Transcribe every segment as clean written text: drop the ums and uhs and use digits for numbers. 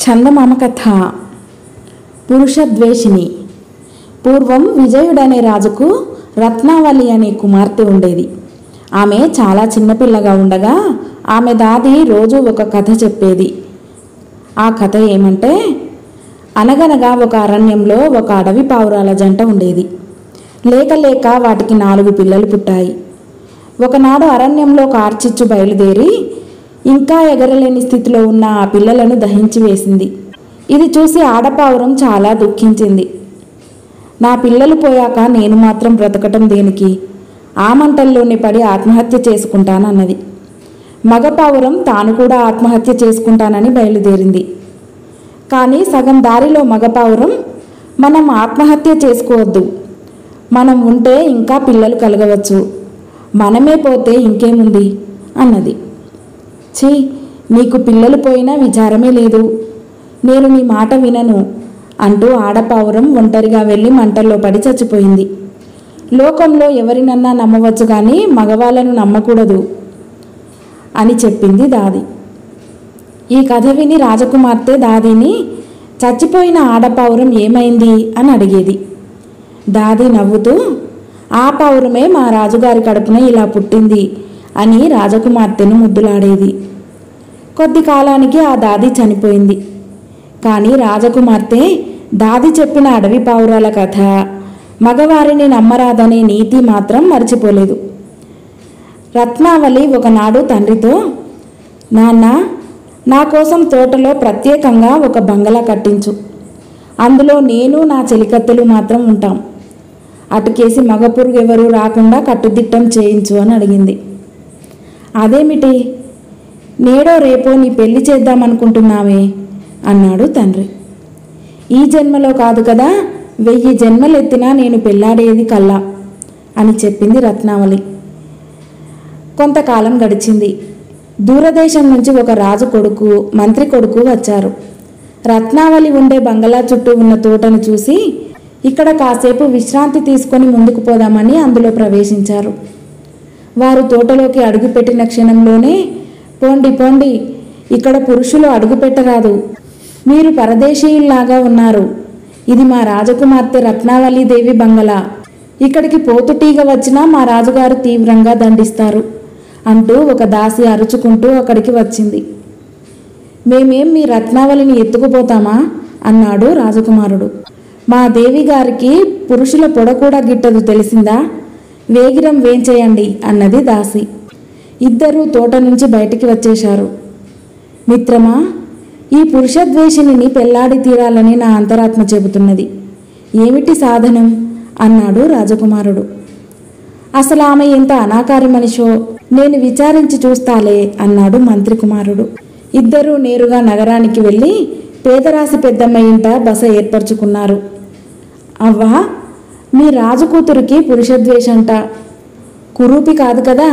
చందమామ కథ. పురుషద్వేషిణి. పూర్వం విజయుడనే రాజుకు రత్నావళి అనే కుమార్తె ఉండేది. ఆమె చాలా చిన్నపిల్లగా ఉండగా ఆమె దాది రోజు ఒక కథ చెప్పేది. ఆ కథ ఏమంటే, అనగనగా ఒక అరణ్యంలో ఒక అడవి పావురాల జంట ఉండేది. లేక లేక వాటికి 4 పిల్లలు పుట్టాయి. ఒకనాడు అరణ్యంలో కార్చిచ్చు బయలుదేరి ఇంకా ఎగరలేని స్థితిలో ఉన్న ఆ పిల్లలను దహించి వేసింది. ఇది చూసి ఆడపావురం చాలా దుఃఖించింది. నా పిల్లలు పోయాక నేను మాత్రం బ్రతకటం దేనికి? ఆ మంటల్లోనే పడి ఆత్మహత్య చేసుకుంటానన్నది. మగపావురం తాను కూడా ఆత్మహత్య చేసుకుంటానని బయలుదేరింది. కానీ సగం దారిలో మగపావురం, మనం ఆత్మహత్య చేసుకోవద్దు, మనం ఉంటే ఇంకా పిల్లలు కలగవచ్చు, మనమే పోతే ఇంకేముంది అన్నది. ఛీ, నీకు పిల్లలు పోయినా విచారమే లేదు, నేను నీ మాట వినను అంటూ ఆడపావురం ఒంటరిగా వెళ్ళి మంటల్లో పడి చచ్చిపోయింది. లోకంలో ఎవరినన్నా నమ్మవచ్చు కానీ మగవాళ్ళను నమ్మకూడదు అని చెప్పింది దాది. ఈ కథ విని రాజకుమార్తె దాదిని చచ్చిపోయిన ఆడపావురం ఏమైంది అని అడిగేది. దాది నవ్వుతూ, ఆ పావురమే మా రాజుగారి కడుపున ఇలా పుట్టింది అని రాజకుమార్తెను ముద్దులాడేది. కొద్ది కాలానికి ఆ దాది చనిపోయింది. కానీ రాజకుమార్తె దాది చెప్పిన అడవి పావురాల కథ, మగవారిని నమ్మరాదనే నీతి మాత్రం మర్చిపోలేదు. రత్నావళి ఒకనాడు తండ్రితో, నాన్న, నా కోసం తోటలో ప్రత్యేకంగా ఒక బంగళా కట్టించు, అందులో నేను నా చెలికత్తెలు మాత్రం ఉంటాం, అటుకేసి మగ పురుగు ఎవరూ రాకుండా కట్టుదిట్టం చేయించు అని అడిగింది. అదేమిటి, నేడో రేపో నీ పెళ్లి చేద్దామనుకుంటున్నావే అన్నాడు తండ్రి. ఈ జన్మలో కాదు కదా, 1000 జన్మలెత్తినా నేను పెళ్లాడేది కల్లా అని చెప్పింది రత్నావళి. కొంతకాలం గడిచింది. దూరదేశం నుంచి ఒక రాజు కొడుకు, మంత్రి కొడుకు వచ్చారు. రత్నావళి ఉండే బంగళా చుట్టూ ఉన్న తోటను చూసి ఇక్కడ కాసేపు విశ్రాంతి తీసుకొని ముందుకు పోదామని అందులో ప్రవేశించారు. వారు తోటలోకి అడుగుపెట్టిన క్షణంలోనే, పోండి పోండి, ఇక్కడ పురుషులు అడుగు పెట్టరాదు, మీరు పరదేశీయుల్లాగా ఉన్నారు, ఇది మా రాజకుమార్తె రత్నావళి దేవి బంగళా, ఇక్కడికి పోతుటీగ వచ్చినా మా రాజుగారు తీవ్రంగా దండిస్తారు అంటూ ఒక దాసి అరుచుకుంటూ అక్కడికి వచ్చింది. మేమేం మీ రత్నావళిని ఎత్తుకుపోతామా అన్నాడు రాజకుమారుడు. మా దేవి గారికి పురుషుల పొడ కూడా గిట్టదు తెలిసిందా, వేగిరం వేంచేయండి అన్నది దాసి. ఇద్దరూ తోట నుంచి బయటికి వచ్చేశారు. మిత్రమా, ఈ పురుషద్వేషిని పెళ్లాడి తీరాలని నా అంతరాత్మ చెబుతున్నది, ఏమిటి సాధనం అన్నాడు రాజకుమారుడు. అసలు ఆమె ఎంత అనాకారి మనిషో నేను విచారించి చూస్తాలే అన్నాడు మంత్రి కుమారుడు. ఇద్దరూ నేరుగా నగరానికి వెళ్ళి పేదరాశి పెద్దమ్మ ఇంట బస ఏర్పరచుకున్నారు. అవ్వా, మీ రాజు కూతురికి పురుషద్వేషంట, కురూపి కాదు కదా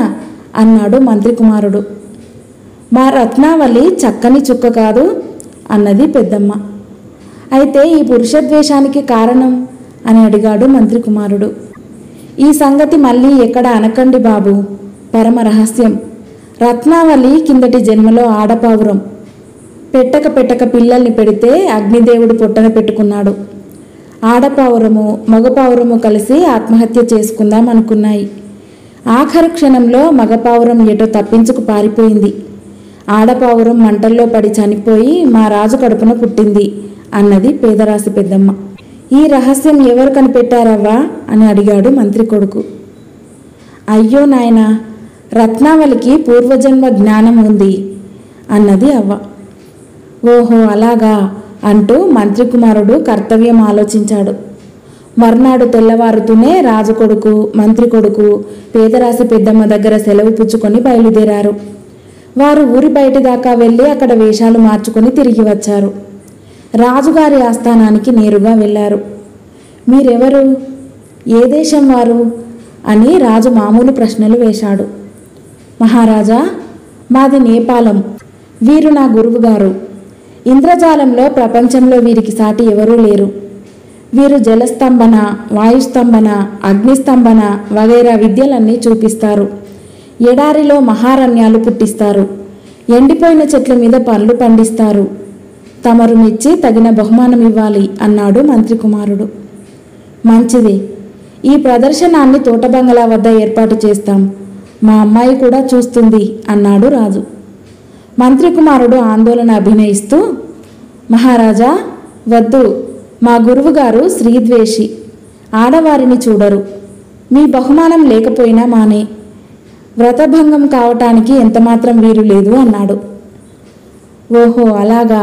అన్నాడు మంత్రి కుమారుడు. మా రత్నావళి చక్కని చుక్క కాదు అన్నది పెద్దమ్మ. అయితే ఈ పురుషద్వేషానికి కారణం అని అడిగాడు మంత్రి కుమారుడు. ఈ సంగతి మళ్ళీ ఎక్కడ అనకండి బాబు, పరమ రహస్యం. రత్నావళి కిందటి జన్మలో ఆడపావురం, పెట్టక పిల్లల్ని పెడితే అగ్నిదేవుడు పొట్టన పెట్టుకున్నాడు. ఆడపావురము మగపావురము కలిసి ఆత్మహత్య చేసుకుందాం అనుకున్నాయి. ఆఖరు క్షణంలో మగపావురం ఎటో తప్పించుకు పారిపోయింది. ఆడపావురం మంటల్లో పడి చనిపోయి మా రాజు కడుపున పుట్టింది అన్నది పేదరాశి పెద్దమ్మ. ఈ రహస్యం ఎవరు కనిపెట్టారవ్వా అని అడిగాడు మంత్రి కొడుకు. అయ్యో నాయనా, రత్నావళికి పూర్వజన్మ జ్ఞానం ఉంది అన్నది అవ్వ. ఓహో అలాగా అంటూ మంత్రి కుమారుడు కర్తవ్యం ఆలోచించాడు. మర్నాడు తెల్లవారుతూనే రాజు కొడుకు, మంత్రి కొడుకు పేదరాశి పెద్దమ్మ దగ్గర సెలవు పుచ్చుకొని బయలుదేరారు. వారు ఊరి బయటి దాకా వెళ్ళి అక్కడ వేషాలు మార్చుకొని తిరిగి వచ్చారు. రాజుగారి ఆస్థానానికి నేరుగా వెళ్ళారు. మీరెవరు, ఏ దేశం వారు అని రాజు మామూలు ప్రశ్నలు వేశాడు. మహారాజా, మాది నేపాలం, వీరు నా గురువుగారు, ఇంద్రజాలంలో ప్రపంచంలో వీరికి సాటి ఎవరూ లేరు. వీరు జలస్తంభన, వాయుస్తంభన, అగ్నిస్తంభన వగైరా విద్యలన్నీ చూపిస్తారు. ఎడారిలో మహారణ్యాలు పుట్టిస్తారు, ఎండిపోయిన చెట్ల మీద పండ్లు పండిస్తారు, తమరు మెచ్చి తగిన బహుమానం ఇవ్వాలి అన్నాడు మంత్రి కుమారుడు. మంచిది, ఈ ప్రదర్శనాన్ని తోట బంగళా వద్ద ఏర్పాటు చేస్తాం. మా అమ్మాయి కూడా చూస్తుంది అన్నాడు రాజు. మంత్రి కుమారుడు ఆందోళన అభినయిస్తూ, మహారాజా వద్దు, మా గురువుగారు స్త్రీద్వేషి, ఆడవారిని చూడరు. మీ బహుమానం లేకపోయినా మానే, వ్రతభంగం కావటానికి ఎంతమాత్రం వీలు లేదు అన్నాడు. ఓహో అలాగా,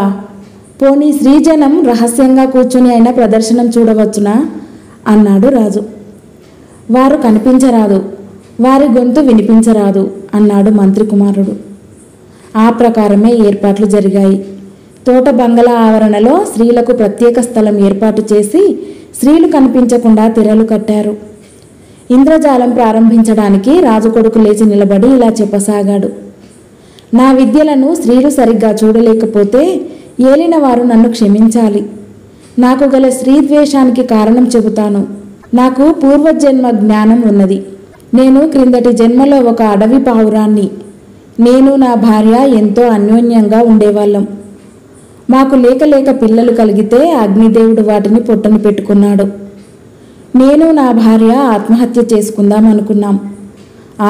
పోనీ శ్రీజనం రహస్యంగా కూర్చుని అయినా ప్రదర్శనం చూడవచ్చునా అన్నాడు రాజు. వారు కనిపించరాదు, వారి గొంతు వినిపించరాదు అన్నాడు మంత్రి కుమారుడు. ఆ ప్రకారమే ఏర్పాట్లు జరిగాయి. తోట బంగళా ఆవరణలో స్త్రీలకు ప్రత్యేక స్థలం ఏర్పాటు చేసి స్త్రీలు కనిపించకుండా తెరలు కట్టారు. ఇంద్రజాలం ప్రారంభించడానికి రాజు కొడుకు లేచి నిలబడి ఇలా చెప్పసాగాడు. నా విద్యలను స్త్రీలు సరిగ్గా చూడలేకపోతే ఏలినవారు నన్ను క్షమించాలి. నాకు గల స్త్రీద్వేషానికి కారణం చెబుతాను. నాకు పూర్వజన్మ జ్ఞానం ఉన్నది. నేను క్రిందటి జన్మలో ఒక అడవి పావురాన్ని. నేను నా భార్య ఎంతో అన్యోన్యంగా ఉండేవాళ్ళం. మాకు లేక పిల్లలు కలిగితే అగ్నిదేవుడు వాటిని పొట్టను పెట్టుకున్నాడు. నేను నా భార్య ఆత్మహత్య చేసుకుందాం అనుకున్నాం.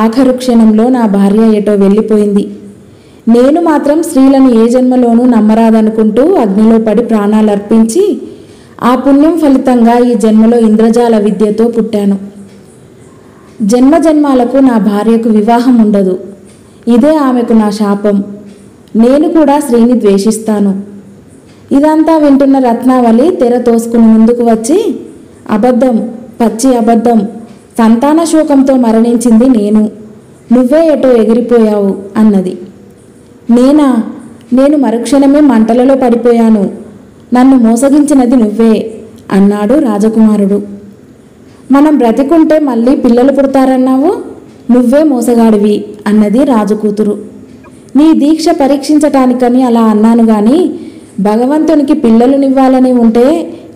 ఆఖరు క్షణంలో నా భార్య ఎటో వెళ్ళిపోయింది. నేను మాత్రం స్త్రీలను ఏ జన్మలోనూ నమ్మరాదనుకుంటూ అగ్నిలో పడి ప్రాణాలు అర్పించి ఆ పుణ్యం ఫలితంగా ఈ జన్మలో ఇంద్రజాల విద్యతో పుట్టాను. జన్మజన్మాలకు నా భార్యకు వివాహం ఉండదు. ఇదే ఆమెకు నా శాపం. నేను కూడా స్త్రీని ద్వేషిస్తాను. ఇదంతా వింటున్న రత్నావళి తెర తోసుకుని ముందుకు వచ్చి, అబద్ధం, పచ్చి అబద్ధం, సంతాన శోకంతో మరణించింది నేను, నువ్వే ఎటో ఎగిరిపోయావు అన్నది. నేనా? నేను మరుక్షణమే మంటలలో పడిపోయాను. నన్ను మోసగించినది నువ్వే అన్నాడు రాజకుమారుడు. మనం బ్రతికుంటే మళ్ళీ పిల్లలు పుడతారన్నావు, నువ్వే మోసగాడివి అన్నది రాజుకూతురు. నీ దీక్ష పరీక్షించటానికని అలా అన్నాను గాని భగవంతునికి పిల్లలునివ్వాలని ఉంటే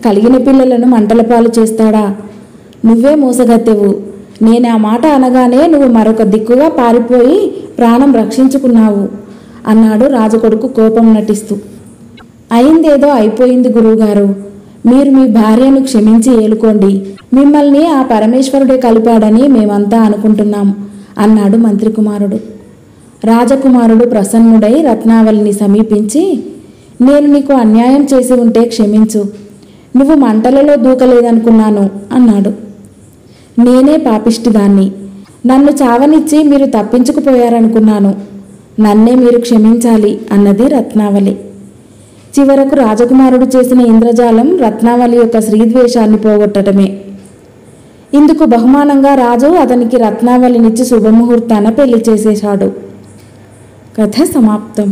కలిగిన పిల్లలను మంటల పాలు చేస్తాడా? నువ్వే మోసగత్తెవు. నేను ఆ మాట అనగానే నువ్వు మరొక దిక్కుగా పారిపోయి ప్రాణం రక్షించుకున్నావు అన్నాడు రాజుకొడుకు కోపం నటిస్తూ. అయిందేదో అయిపోయింది గురువుగారు, మీరు మీ భార్యను క్షమించి ఏలుకోండి. మిమ్మల్ని ఆ పరమేశ్వరుడే కలిపాడని మేమంతా అనుకుంటున్నాం అన్నాడు మంత్రి కుమారుడు. రాజకుమారుడు ప్రసన్నుడై రత్నావళిని సమీపించి, నేను నీకు అన్యాయం చేసి ఉంటే క్షమించు. నువ్వు మంటలలో దూకలేదనుకున్నాను అన్నాడు. నేనే పాపిష్టిదాన్ని. నన్ను చావనిచ్చి మీరు తప్పించుకుపోయారనుకున్నాను. నన్నే మీరు క్షమించాలి అన్నది రత్నావళి. చివరకు రాజకుమారుడు చేసిన ఇంద్రజాలం రత్నావళి యొక్క స్త్రీద్వేషాన్ని పోగొట్టడమే. ఇందుకు బహుమానంగా రాజు అతనికి రత్నావళినిచ్చి శుభముహూర్తాన పెళ్లి చేసేశాడు. కథ సమాప్తం.